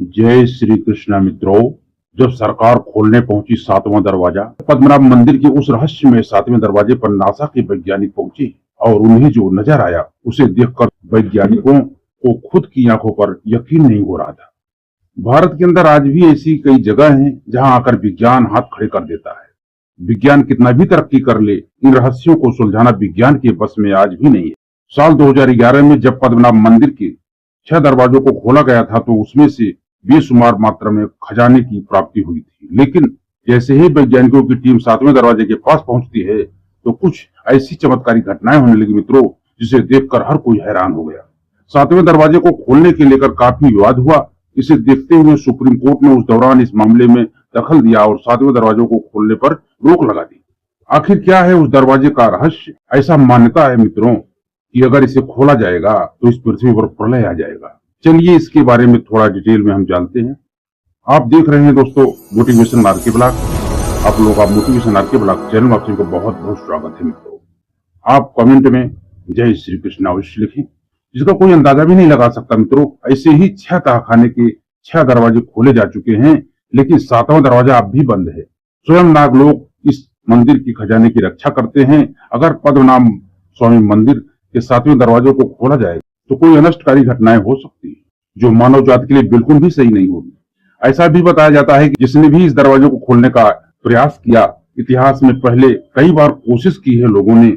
जय श्री कृष्ण मित्रों। जब सरकार खोलने पहुंची सातवां दरवाजा, पद्मनाभ मंदिर के उस रहस्यमय सातवें दरवाजे पर नासा के वैज्ञानिक पहुंचे और उन्हें जो नजर आया उसे देखकर वैज्ञानिकों को खुद की आंखों पर यकीन नहीं हो रहा था। भारत के अंदर आज भी ऐसी कई जगह हैं जहां आकर विज्ञान हाथ खड़े कर देता है। विज्ञान कितना भी तरक्की कर ले, इन रहस्यों को सुलझाना विज्ञान के बस में आज भी नहीं है। साल 2011 में जब पद्मनाभ मंदिर के 6 दरवाजों को खोला गया था तो उसमें से बेशुमार मात्रा में खजाने की प्राप्ति हुई थी, लेकिन जैसे ही वैज्ञानिकों की टीम 7वें दरवाजे के पास पहुंचती है तो कुछ ऐसी चमत्कारी घटनाएं होने लगी मित्रों, जिसे देखकर हर कोई हैरान हो गया। 7वें दरवाजे को खोलने के लेकर काफी विवाद हुआ। इसे देखते हुए सुप्रीम कोर्ट ने उस दौरान इस मामले में दखल दिया और 7वें दरवाजों को खोलने पर रोक लगा दी। आखिर क्या है उस दरवाजे का रहस्य? ऐसा मान्यता है मित्रों कि अगर इसे खोला जाएगा तो इस पृथ्वी पर प्रलय आ जाएगा। चलिए इसके बारे में थोड़ा डिटेल में हम जानते हैं। आप देख रहे हैं दोस्तों मोटिवेशन आरके ब्लॉग। आप लोग मोटिवेशन आरके ब्लॉग चैनल में आप सभी को बहुत बहुत स्वागत है मित्रों। आप कमेंट में जय श्री कृष्ण अवश्य लिखें, जिसका कोई अंदाजा भी नहीं लगा सकता मित्रों। ऐसे ही 6 तहखाने के 6 दरवाजे खोले जा चुके हैं, लेकिन 7वां दरवाजा अब भी बंद है। स्वयं नाग लोग इस मंदिर की खजाने की रक्षा करते हैं। अगर पद्मनाभ स्वामी मंदिर के 7वें दरवाजों को खोला जाए तो कोई अनष्टकारी घटनाएं हो सकती है, जो मानव जाति के लिए बिल्कुल भी सही नहीं होगी। ऐसा भी बताया जाता है कि जिसने भी इस दरवाजे को खोलने का प्रयास किया, इतिहास में पहले कई बार कोशिश की है लोगों ने,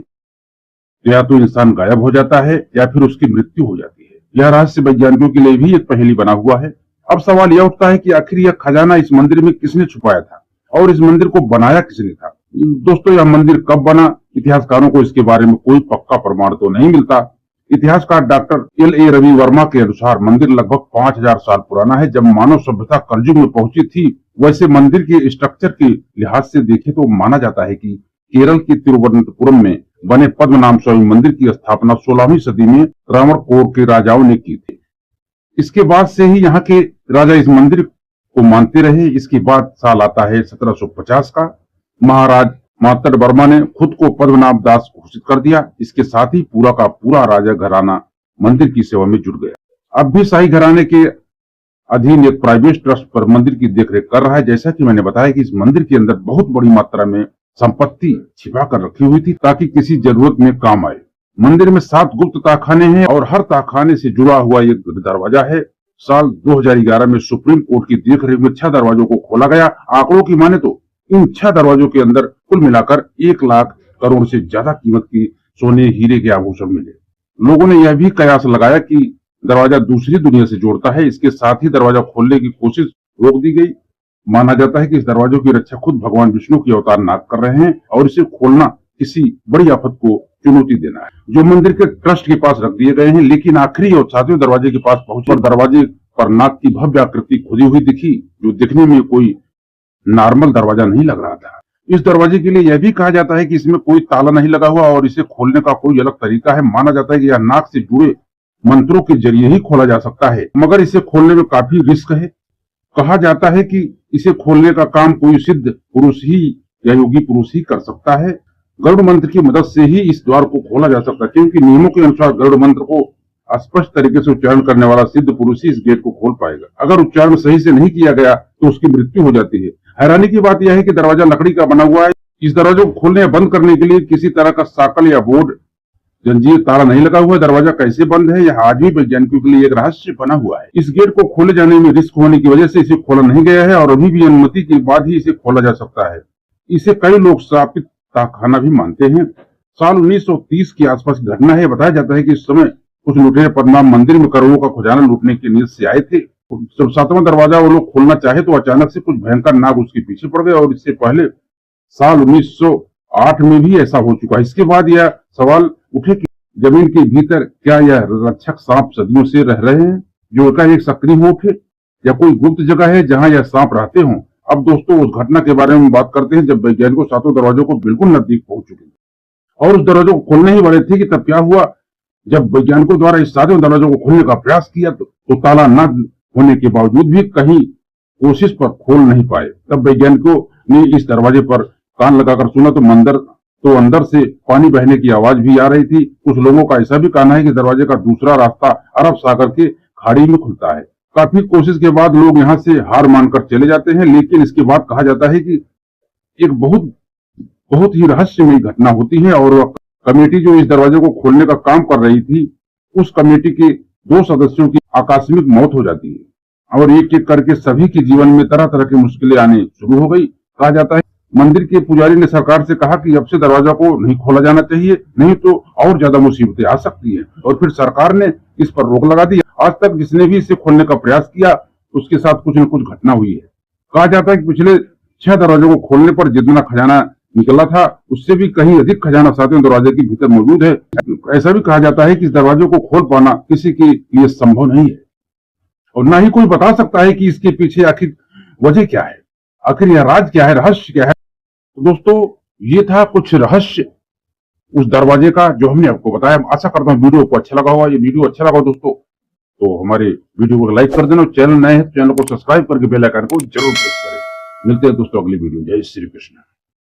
या तो इंसान गायब हो जाता है या फिर उसकी मृत्यु हो जाती है। यह रहस्य वैज्ञानिकों के लिए भी एक पहेली बना हुआ है। अब सवाल यह उठता है कि आखिर यह खजाना इस मंदिर में किसने छुपाया था और इस मंदिर को बनाया किसने था। दोस्तों, यह मंदिर कब बना, इतिहासकारों को इसके बारे में कोई पक्का प्रमाण तो नहीं मिलता। इतिहासकार डॉक्टर L.A. रवि वर्मा के अनुसार मंदिर लगभग 5000 साल पुराना है। जब मानव सभ्यता कलयुग में पहुंची थी, वैसे मंदिर के स्ट्रक्चर के लिहाज से देखें तो माना जाता है कि केरल के तिरुवनंतपुरम में बने पद्मनाभ स्वामी मंदिर की स्थापना 16वीं सदी में त्रावणकोर के राजाओं ने की थी। इसके बाद से ही यहाँ के राजा इस मंदिर को मानते रहे। इसके बाद साल आता है 1750 का। महाराज मार्तंड वर्मा ने खुद को पद्मनाभ दास घोषित कर दिया। इसके साथ ही पूरा का पूरा राजा घराना मंदिर की सेवा में जुट गया। अब भी शाही घराने के अधीन एक प्राइवेट ट्रस्ट पर मंदिर की देखरेख कर रहा है। जैसा कि मैंने बताया कि इस मंदिर के अंदर बहुत बड़ी मात्रा में संपत्ति छिपा कर रखी हुई थी ताकि किसी जरूरत में काम आए। मंदिर में 7 गुप्त तहखाने हैं और हर तहखाने से जुड़ा हुआ एक दरवाजा है। साल 2011 में सुप्रीम कोर्ट की देखरेख में 6 दरवाजों को खोला गया। आंकड़ों की माने तो इन 6 दरवाजों के अंदर कुल मिलाकर 1 लाख करोड़ से ज्यादा कीमत की सोने हीरे के आभूषण मिले। लोगों ने यह भी कयास लगाया कि दरवाजा दूसरी दुनिया से जोड़ता है। इसके साथ ही दरवाजा खोलने की कोशिश रोक दी गई। माना जाता है कि इस दरवाजों की रक्षा खुद भगवान विष्णु की अवतार नाग कर रहे हैं और इसे खोलना किसी बड़ी आफत को चुनौती देना है, जो मंदिर के ट्रस्ट के पास रख दिए गए हैं। लेकिन आखिरी और 7वें दरवाजे के पास पहुंचकर दरवाजे पर नाग की भव्य आकृति खुदी हुई दिखी, जो दिखने में कोई नॉर्मल दरवाजा नहीं लग रहा था। इस दरवाजे के लिए यह भी कहा जाता है कि इसमें कोई ताला नहीं लगा हुआ और इसे खोलने का कोई अलग तरीका है। माना जाता है कि यह नाग से जुड़े मंत्रों के जरिए ही खोला जा सकता है, मगर इसे खोलने में काफी रिस्क है। कहा जाता है कि इसे खोलने का काम कोई सिद्ध पुरुष ही या योगी पुरुष ही कर सकता है। गरुड़ मंत्र की मदद से ही इस द्वार को खोला जा सकता है, क्योंकि नियमों के अनुसार गरुड़ मंत्र को स्पष्ट तरीके से उच्चारण करने वाला सिद्ध पुरुष ही इस गेट को खोल पाएगा। अगर उच्चारण सही से नहीं किया गया तो उसकी मृत्यु हो जाती है। हैरानी की बात यह है कि दरवाजा लकड़ी का बना हुआ है। इस दरवाजे को खोलने या बंद करने के लिए किसी तरह का साकल या बोर्ड, जंजीर, ताला नहीं लगा हुआ है। दरवाजा कैसे बंद है, यह आज भी वैज्ञानिकों के लिए एक रहस्य बना हुआ है। इस गेट को खोले जाने में रिस्क होने की वजह से इसे खोला नहीं गया है और अभी भी अनुमति के बाद ही इसे खोला जा सकता है। इसे कई लोग श्रापित तहखाना भी मानते हैं। साल 1930 के आसपास की घटना है। बताया जाता है कि इस समय कुछ लुटेरे पद्मनाभ मंदिर में करोड़ों का खजाना लूटने की नीयत से आए थे। जब 7वां दरवाजा वो लोग खोलना चाहे तो अचानक से कुछ भयंकर नाग उसके पीछे पड़ गए और इससे पहले साल 1908 में भी ऐसा हो चुका है। इसके बाद यह सवाल उठे कि जमीन के भीतर क्या यह रक्षक सांप सदियों से रह रहे हैं, जो एकाएक सक्रिय हो उठे, या कोई गुप्त जगह है जहां यह सांप रहते हों। अब दोस्तों उस घटना के बारे में बात करते हैं जब वैज्ञानिकों 7वें दरवाजों को बिल्कुल नजदीक पहुंच चुके और उस दरवाजों को खोलने ही वाले थे कि तब क्या हुआ। जब वैज्ञानिकों द्वारा इस 7वें दरवाजों को खोलने का प्रयास किया तो ताला न होने के बावजूद भी कहीं कोशिश पर खोल नहीं पाए। तब वैज्ञानिकों ने इस दरवाजे पर कान लगाकर सुना तो अंदर से पानी बहने की आवाज भी आ रही थी। कुछ लोगों का ऐसा भी कहना है कि दरवाजे का दूसरा रास्ता अरब सागर के खाड़ी में खुलता है। काफी कोशिश के बाद लोग यहाँ से हार मानकर चले जाते हैं, लेकिन इसके बाद कहा जाता है कि एक बहुत ही रहस्यमयी घटना होती है और कमेटी जो इस दरवाजे को खोलने का काम कर रही थी, उस कमेटी के 2 सदस्यों की आकस्मिक मौत हो जाती है और एक एक करके सभी के जीवन में तरह तरह की मुश्किलें आनी शुरू हो गई। कहा जाता है मंदिर के पुजारी ने सरकार से कहा कि अब से दरवाजा को नहीं खोला जाना चाहिए, नहीं तो और ज्यादा मुसीबतें आ सकती हैं, और फिर सरकार ने इस पर रोक लगा दी। आज तक जिसने भी इसे खोलने का प्रयास किया उसके साथ कुछ न कुछ घटना हुई है। कहा जाता है कि पिछले 6 दरवाजों को खोलने पर जितना खजाना निकला था उससे भी कहीं अधिक खजाना 7वें दरवाजे के भीतर मौजूद है। ऐसा भी कहा जाता है कि इस दरवाजे को खोल पाना किसी के लिए संभव नहीं है और ना ही कोई बता सकता है कि इसके पीछे आखिर वजह क्या है, आखिर यह राज क्या है, रहस्य क्या है। तो दोस्तों, ये था कुछ रहस्य उस दरवाजे का जो हमने आपको बताया। आशा करता हूँ वीडियो को अच्छा लगा होगा। ये वीडियो अच्छा लगा दोस्तों तो हमारे वीडियो को लाइक कर देना, चैनल नए हैं तो चैनल को सब्सक्राइब करके बेल आइकन को जरूर प्रेस करें। मिलते हैं दोस्तों अगली वीडियो। जय श्री कृष्ण।